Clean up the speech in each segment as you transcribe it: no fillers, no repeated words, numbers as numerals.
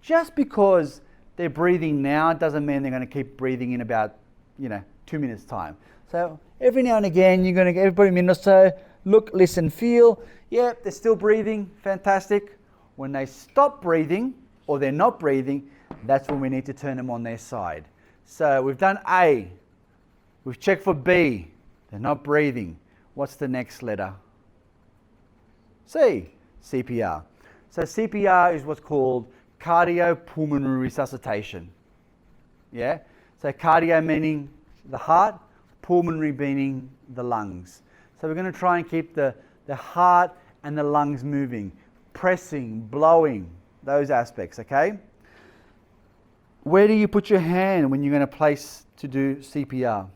Just because they're breathing now doesn't mean they're going to keep breathing in about, 2 minutes time. So every now and again, you're going to get everybody a minute or so, look, listen, feel. Yep, they're still breathing, fantastic. When they stop breathing or they're not breathing, that's when we need to turn them on their side. So we've done A, we've checked for B, they're not breathing. What's the next letter? C, CPR. So CPR is what's called cardiopulmonary resuscitation. Yeah? So cardio meaning the heart, pulmonary meaning the lungs. So we're going to try and keep the heart and the lungs moving, pressing, blowing, those aspects, okay? Where do you put your hand when you're going to place to do CPR? The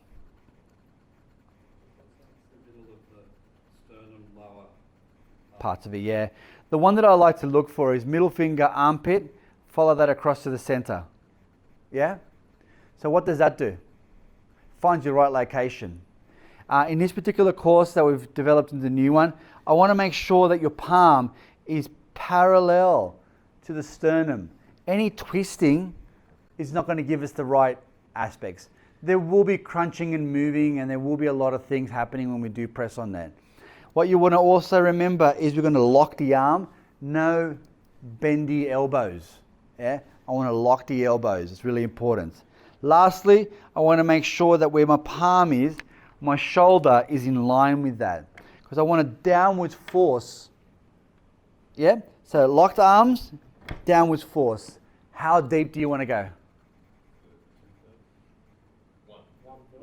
middle of the sternum, lower Parts of it, yeah. The one that I like to look for is middle finger, armpit, follow that across to the center. Yeah? So what does that do? Finds your right location. In this particular course that we've developed in the new one, I want to make sure that your palm is parallel to the sternum. Any twisting is not going to give us the right aspects. There will be crunching and moving, and there will be a lot of things happening when we do press on that. What you want to also remember is we're going to lock the arm, no bendy elbows. Yeah? I want to lock the elbows. It's really important. Lastly, I want to make sure that where my palm is, my shoulder is in line with that, because I want a downwards force. Yeah? So locked arms, downwards force. How deep do you want to go?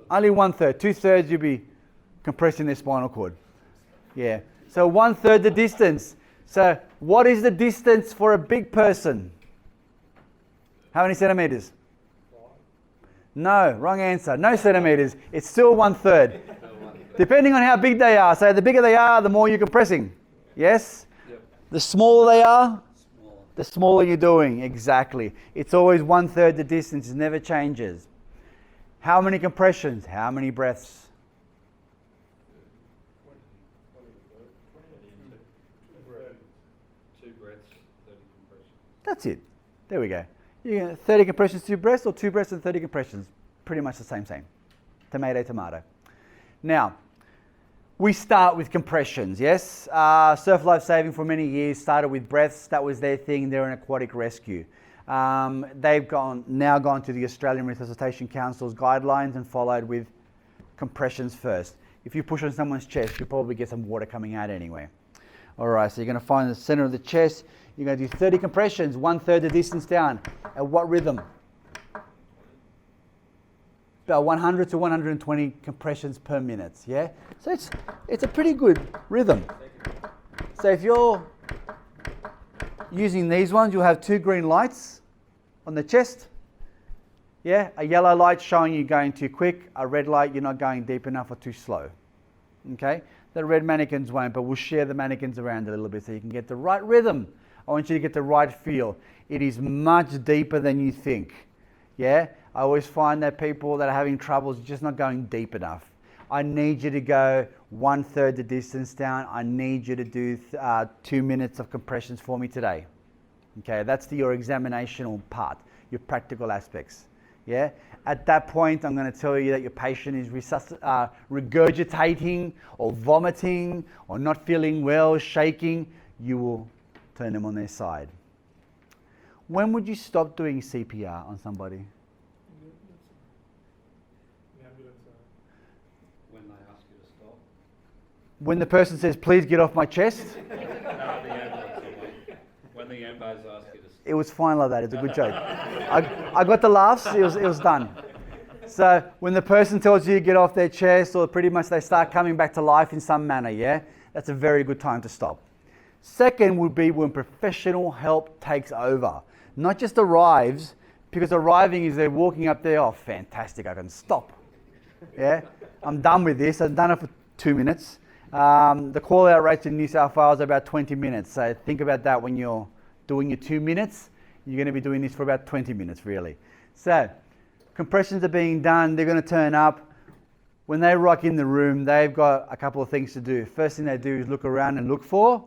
Only 1/3. 2/3 you'll be compressing their spinal cord. Yeah. So 1/3 the distance. So what is the distance for a big person? How many centimeters? No, wrong answer. No centimeters. It's still 1/3. Depending on how big they are. So the bigger they are, the more you're compressing. Yes? Yep. The smaller they are, the smaller you're doing. Exactly. It's always 1/3 the distance. It never changes. How many compressions? How many breaths? 2 breaths, 30 compressions. That's it. There we go. You get 30 compressions, 2 breaths, or 2 breaths and 30 compressions. Pretty much the same. Tomato, tomato. Now, we start with compressions, yes? Surf Life Saving for many years started with breaths. That was their thing. They're an aquatic rescue. They've now gone to the Australian Resuscitation Council's guidelines and followed with compressions first. If you push on someone's chest, you'll probably get some water coming out anyway. All right, so you're going to find the center of the chest. You're going to do 30 compressions, 1/3 the distance down. At what rhythm? About 100 to 120 compressions per minute, yeah? So it's a pretty good rhythm. So if you're using these ones, you'll have 2 green lights on the chest. Yeah, a yellow light showing you going too quick, a red light you're not going deep enough or too slow. Okay, the red mannequins won't, but we'll share the mannequins around a little bit so you can get the right rhythm. I want you to get the right feel. It is much deeper than you think. Yeah, I always find that people that are having troubles are just not going deep enough. I need you to go 1/3 the distance down. I need you to do 2 minutes of compressions for me today. Okay, that's your examinational part, your practical aspects. Yeah, at that point, I'm going to tell you that your patient is regurgitating or vomiting or not feeling well, shaking. You will turn them on their side. When would you stop doing CPR on somebody? When they ask you to stop. When the person says, please get off my chest? No, the ambulance will wait. When the ambulance ask you to stop. It was fine like that. It's a good joke. I got the laughs. It was done. So when the person tells you to get off their chest, or pretty much they start coming back to life in some manner, yeah, that's a very good time to stop. Second would be when professional help takes over. Not just arrives, because arriving is they're walking up there, oh, fantastic, I can stop. Yeah, I'm done with this. I've done it for 2 minutes. The call-out rates in New South Wales are about 20 minutes. So think about that when you're doing your 2 minutes. You're going to be doing this for about 20 minutes, really. So compressions are being done. They're going to turn up. When they rock in the room, they've got a couple of things to do. First thing they do is look around and look for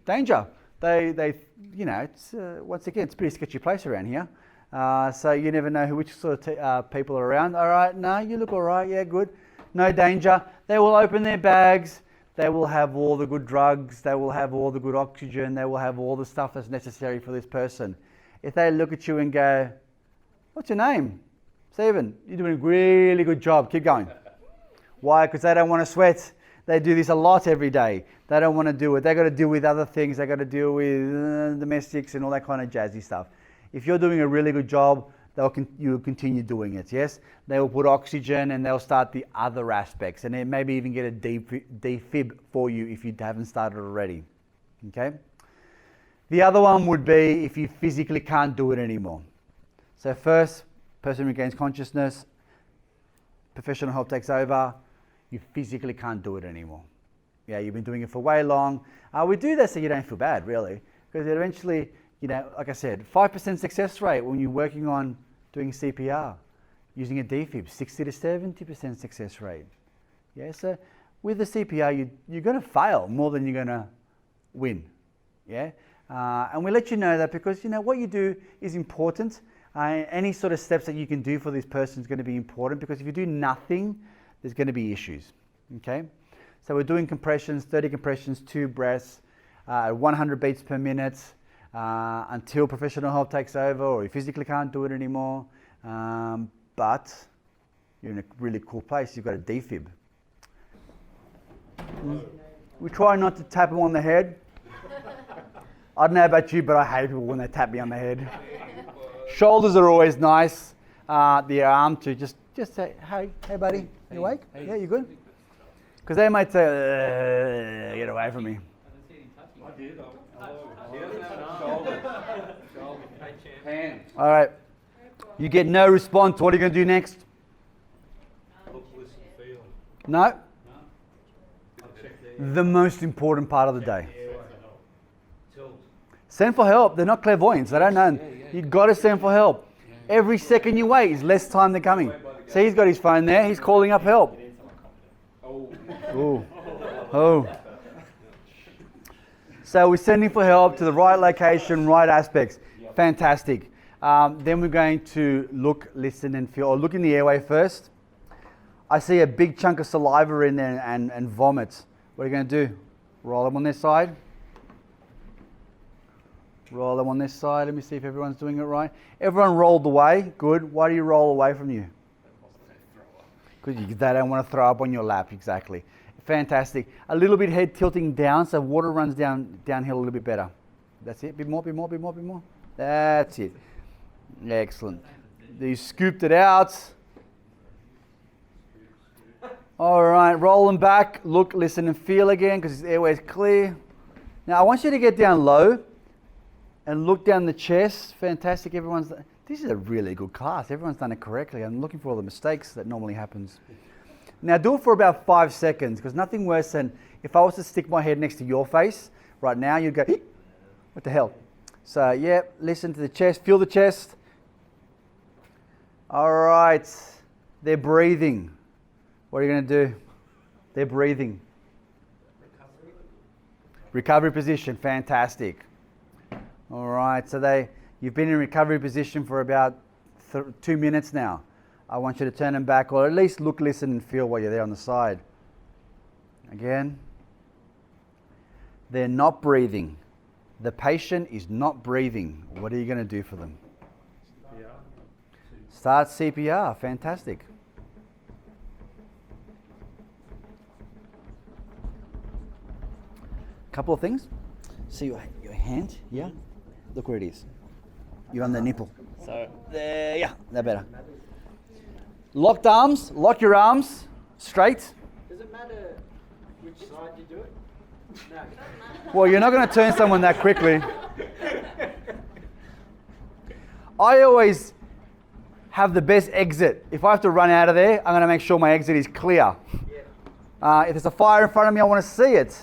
danger. they it's, once again, it's a pretty sketchy place around here. So you never know which sort of people are around. All right, no, you look all right, yeah, good. No danger. They will open their bags. They will have all the good drugs. They will have all the good oxygen. They will have all the stuff that's necessary for this person. If they look at you and go, what's your name? Stephen, you're doing a really good job. Keep going. Why? Because they don't want to sweat. They do this a lot every day. They don't want to do it. They got to deal with other things. They got to deal with domestics and all that kind of jazzy stuff. If you're doing a really good job, you'll continue doing it. Yes, they will put oxygen and they'll start the other aspects, and then maybe even get a defib for you if you haven't started already. Okay. The other one would be if you physically can't do it anymore. So first, person regains consciousness. Professional help takes over. You physically can't do it anymore. Yeah, you've been doing it for way long. We do that so you don't feel bad, really, because eventually, like I said, 5% success rate when you're working on doing CPR, using a defib, 60 to 70% success rate. Yeah, so with the CPR, you're going to fail more than you're going to win. Yeah, and we let you know that because what you do is important. Any sort of steps that you can do for this person is going to be important, because if you do nothing, there's going to be issues. Okay, so we're doing compressions, 30 compressions, 2 breaths, 100 beats per minute, until professional help takes over or you physically can't do it anymore. But you're in a really cool place. You've got a defib. We try not to tap them on the head. I don't know about you, but I hate people when they tap me on the head. Shoulders are always nice. The arm too. Just say, hey buddy, you awake? Yeah, you good? Because they might say, get away from me. I did. He doesn't have a shoulder. Hands. All right. You get no response. What are you going to do next? Look, listen, feel. No. The most important part of the day. Send for help. They're not clairvoyants. They don't know. You've got to send for help. Every second you wait is less time they're coming. See, he's got his phone there. He's calling up help. Oh. So we're sending for help to the right location, right aspects. Fantastic. Then we're going to look, listen and feel. Or look in the airway first. I see a big chunk of saliva in there and vomit. What are you going to do? Roll them on this side. Roll them on this side. Let me see if everyone's doing it right. Everyone rolled away. Good. Why do you roll away from you? Because they don't want to throw up on your lap. Exactly. Fantastic. A little bit head tilting down so water runs downhill a little bit better. That's it. Bit more. That's it. Excellent. You scooped it out. All right. Roll them back. Look, listen and feel again because his airway is clear. Now I want you to get down low and look down the chest. Fantastic. This is a really good class. Everyone's done it correctly. I'm looking for all the mistakes that normally happens. Now do it for about 5 seconds, because nothing worse than if I was to stick my head next to your face right now, you'd go, what the hell? So yeah, listen to the chest, feel the chest. All right, they're breathing. What are you going to do? They're breathing. Recovery position, fantastic. All right, so you've been in recovery position for about 2 minutes now. I want you to turn them back, or at least look, listen, and feel while you're there on the side. Again. They're not breathing. The patient is not breathing. What are you going to do for them? CPR. Start CPR. Fantastic. Couple of things. See your hand? Yeah? Look where it is. You're on the nipple. So, there, yeah, that better. Locked arms, lock your arms straight. Does it matter which side you do it? No. Well, you're not going to turn someone that quickly. I always have the best exit. If I have to run out of there, I'm going to make sure my exit is clear. If there's a fire in front of me, I want to see it.